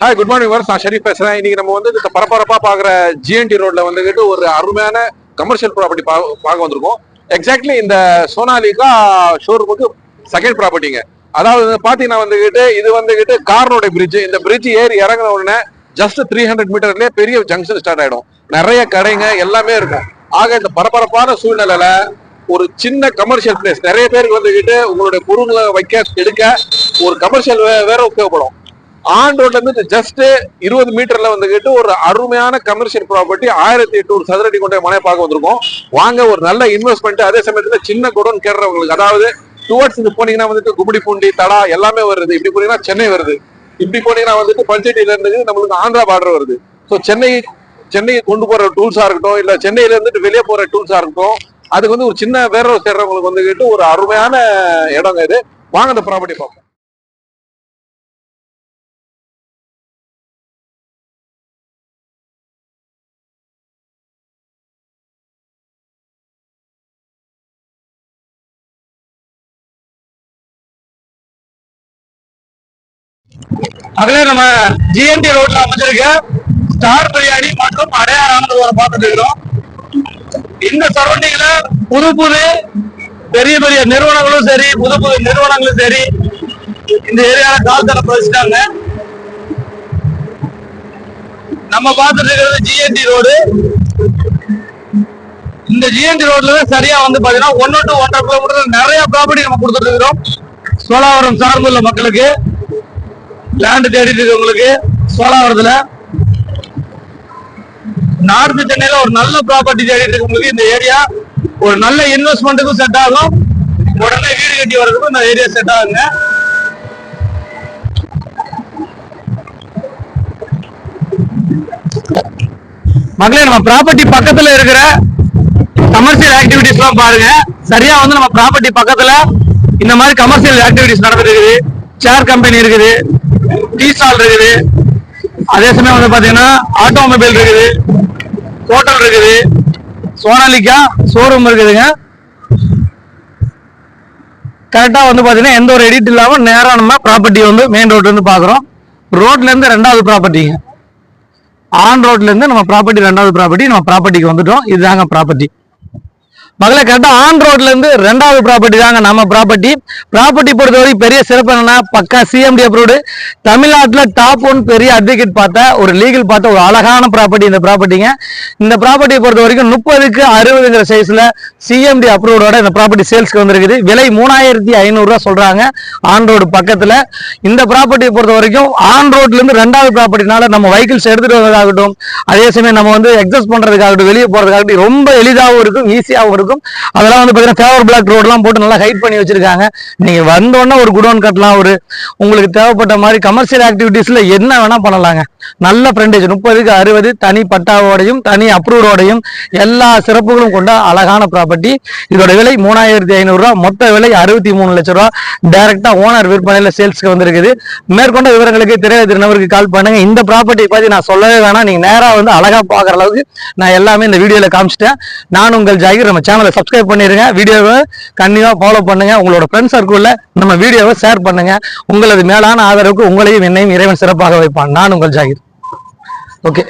Hi, good morning verse. நான் ஷரீஃப் பேசுறேன். இன்னைக்கு நம்ம வந்து இந்த பரபரப்பா பாக்குற ஜிஎன்டி ரோட்ல வந்துகிட்டு ஒரு அருமையான கமர்ஷியல் ப்ராப்பர்ட்டி பார்க்க வந்திருக்கோம். எக்ஸாக்ட்லி இந்த சோனாலிகா ஷோரூமுக்கு செகண்ட் ப்ராப்பர்ட்டிங்க. அதாவது பாத்தீங்கன்னா வந்துகிட்டு இது வந்துகிட்டு கார்னோட பிரிட்ஜ். இந்த பிரிட்ஜ் ஏறி இறங்கின உடனே ஜஸ்ட் 300 மீட்டர்லயே பெரிய ஜங்ஷன் ஸ்டார்ட் ஆயிடும். நிறைய கடைங்க எல்லாமே இருக்கும். ஆக இந்த பரபரப்பான சூழ்நிலையில ஒரு சின்ன கமர்ஷியல் பிளேஸ், நிறைய பேருக்கு வந்துகிட்டு உங்களுடைய பொருள்களை வைக்க எடுக்க ஒரு கமர்ஷியல் வேற உபயோகப்படும். ஆன் ரோட்ல இருந்து ஜஸ்ட் 20 மீட்டர்ல வந்துகிட்டு ஒரு அருமையான கமர்ஷியல் ப்ராப்பர்ட்டி 1800 சதுரடி கொண்ட மனை பார்க்க வந்திருக்கோம். வாங்க, ஒரு நல்ல இன்வெஸ்ட்மெண்ட். அதே சமயத்துல சின்ன குடோன் கேட்றவங்களுக்கு, அதாவது டுவர்ட்ஸ் இது போனீங்கன்னா வந்துட்டு கும்மிடிப்பூண்டி, தடா எல்லாமே வருது. இப்படி போனீங்கன்னா சென்னை வருது. இப்படி போனீங்கன்னா வந்துட்டு பஞ்சட்டியில இருந்து நம்மளுக்கு ஆந்திரா பார்டர் வருது. ஸோ சென்னை கொண்டு போற டூல்ஸா இருக்கட்டும், இல்ல சென்னையில இருந்துட்டு வெளியே போற டூல்ஸா இருக்கட்டும், அதுக்கு வந்து ஒரு சின்ன வேற சேர்றவங்களுக்கு வந்துகிட்டு ஒரு அருமையான இடங்க இது. வாங்க அந்த ப்ராப்பர்ட்டி பார்ப்போம். அதுல நம்ம ஜிஎன்டி ரோட்ல அமைச்சிருக்க ஸ்டார் பிரியாணி மற்றும் அடையாளம் பார்த்துட்டு இருக்கிறோம். இந்த சரௌண்டிங்ல புது பெரிய பெரிய நிறுவனங்களும் சரி, புது நிறுவனங்களும் சரி இந்த ஏரியால கால் தர பதிச்சிட்டாங்க. நம்ம பார்த்துட்டு இருக்கிறது ஜிஎன்டி ரோடு. இந்த ஜிஎன்டி ரோட்ல சரியா வந்து பாத்தீங்கன்னா 1 to 1.5 கிலோமீட்டர் நிறைய ப்ராப்பர்ட்டி நம்ம கொடுத்துட்டு இருக்கிறோம். சோழாவரம் சார்புள்ள மக்களுக்கு, லேண்ட் தேடிட்டு இருக்கவங்களுக்கு, சோழாவரத்துல நார்த் சென்னையில ஒரு நல்ல ப்ராப்பர்ட்டி தேடிட்டு இருக்கவங்களுக்கு இந்த ஏரியா ஒரு நல்ல இன்வெஸ்ட்மெண்ட்டுக்கும் செட் ஆகும். உடனே வீடு கட்டி வர்றதுக்கும் இந்த ஏரியா செட் ஆகுங்க. மக்களே, நம்ம ப்ராப்பர்ட்டி பக்கத்துல இருக்கிற கமர்ஷியல் ஆக்டிவிட்டிஸ் எல்லாம் பாருங்க. சரியா வந்து நம்ம ப்ராப்பர்ட்டி பக்கத்துல இந்த மாதிரி கமர்ஷியல் ஆக்டிவிட்டிஸ் நடந்துட்டு இருக்குது. சேர் கம்பெனி இருக்குது, டீ ஸ்டால் இருக்குது, அதே சமயம் வந்து பாத்தீங்கன்னா ஆட்டோமொபைல் இருக்குது, ஹோட்டல் இருக்குது, சோனாலிகா ஷோரூம் இருக்குதுங்க. கரெக்டா வந்து பாத்தீங்கன்னா எந்த ஒரு எடிட் இல்லாம நேரா நம்ம ப்ராப்பர்ட்டி வந்து மெயின் ரோட்ல இருந்து பாக்குறோம். ரோட்ல இருந்து 2வது ப்ராப்பர்ட்டிங்க. ஆன் ரோட்ல இருந்து நம்ம ப்ராப்பர்ட்டி 2வது ப்ராப்பர்ட்டி நம்ம ப்ராப்பர்ட்டிக்கு வந்துட்டோம். இதுதாங்க ப்ராப்பர்ட்டி. மகளே, கரெக்டா ஆன் ரோட்ல இருந்து 2வது ப்ராப்பர்ட்டி தாங்க நம்ம ப்ராப்பர்ட்டி. பொறுத்தவரை பெரிய சிறப்பு என்னன்னா, பக்கா சிஎம்டி அப்ரூவ்டு, தமிழ்நாட்டுல டாப் 1 பெரிய அட்வொகேட் பார்த்த ஒரு லீகல் பார்த்த ஒரு அழகான ப்ராப்பர்ட்டி இந்த ப்ராப்பர்ட்டிங்க. இந்த ப்ராப்பர்ட்டியை பொறுத்த வரைக்கும் 30க்கு 60ங்கிற சைஸ்ல சிஎம்டி அப்ரூவோட இந்த ப்ராப்பர்ட்டி சேல்ஸ்க்கு வந்திருக்குது. விலை 3500 ரூபா சொல்றாங்க ஆன் ரோடு பக்கத்துல. இந்த ப்ராப்பர்ட்டியை பொறுத்த வரைக்கும் ஆன் ரோட்ல இருந்து 2வது ப்ராப்பர்ட்டினால நம்ம வெஹிக்கிள்ஸ் எடுத்துட்டு வந்ததாகட்டும், அதே சமயம் நம்ம வந்து எக்ஸஸ் பண்றதுக்காகட்டும், வெளியே போறதுக்காகட்டும் ரொம்ப எளிதாகவும் இருக்கும், ஈஸியாகவும் இருக்கும். அதெல்லாம் வந்து பாத்தீங்கன்னா ஃபேவர் பிளாக் ரோட் எல்லாம் போட்டு நல்லா ஹைட் பண்ணி வச்சிருக்காங்க. நீங்க வந்தோடனே ஒரு குடோன் கட்டலாம், ஒரு உங்களுக்கு தேவைப்பட்ட மாதிரி கமர்ஷியல் ஆக்டிவிட்டிஸ்ல என்ன வேணா பண்ணலாங்க. நல்ல ஃப்ரண்டேஜ் 30க்கு 60 தனி பட்டாவோடையும் தனி அப்ரூவோடையும் எல்லா சிறப்புகளும் கொண்ட அழகான ப்ராப்பர்ட்டி. இதோட விலை 3500 ரூபா, மொத்த விலை 63 லட்சம் ரூபா. டைரக்டா ஓனர் விற்பனையில சேல்ஸ்க்கு வந்திருக்குது. மேற்கொண்ட விவரங்களுக்கு திரையதிர் நபருக்கு கால் பண்ணுங்க. இந்த ப்ராப்பர்ட்டி பத்தி நான் சொல்லவே வேணாம், நீங்க நேரா வந்து அழகா பாக்குற அளவுக்கு நான் எல்லாமே இந்த வீடியோல காமிச்சிட்டேன். நான் உங்கள் ஜாகிர். நம்ம சேனலை சப்ஸ்கிரைப் பண்ணிருங்க, வீடியோவை கண்டிப்பா ஃபாலோ பண்ணுங்க, உங்களோட ஃப்ரெண்ட்ஸ் சர்க்கிள்ல நம்ம வீடியோவை ஷேர் பண்ணுங்க. உங்களது மேலான ஆதரவுக்கு உங்களையும் என்னையும் இறைவன் சிறப்பாக வைப்பான். நான் உங்கள் ஜாகிர். ஓகே.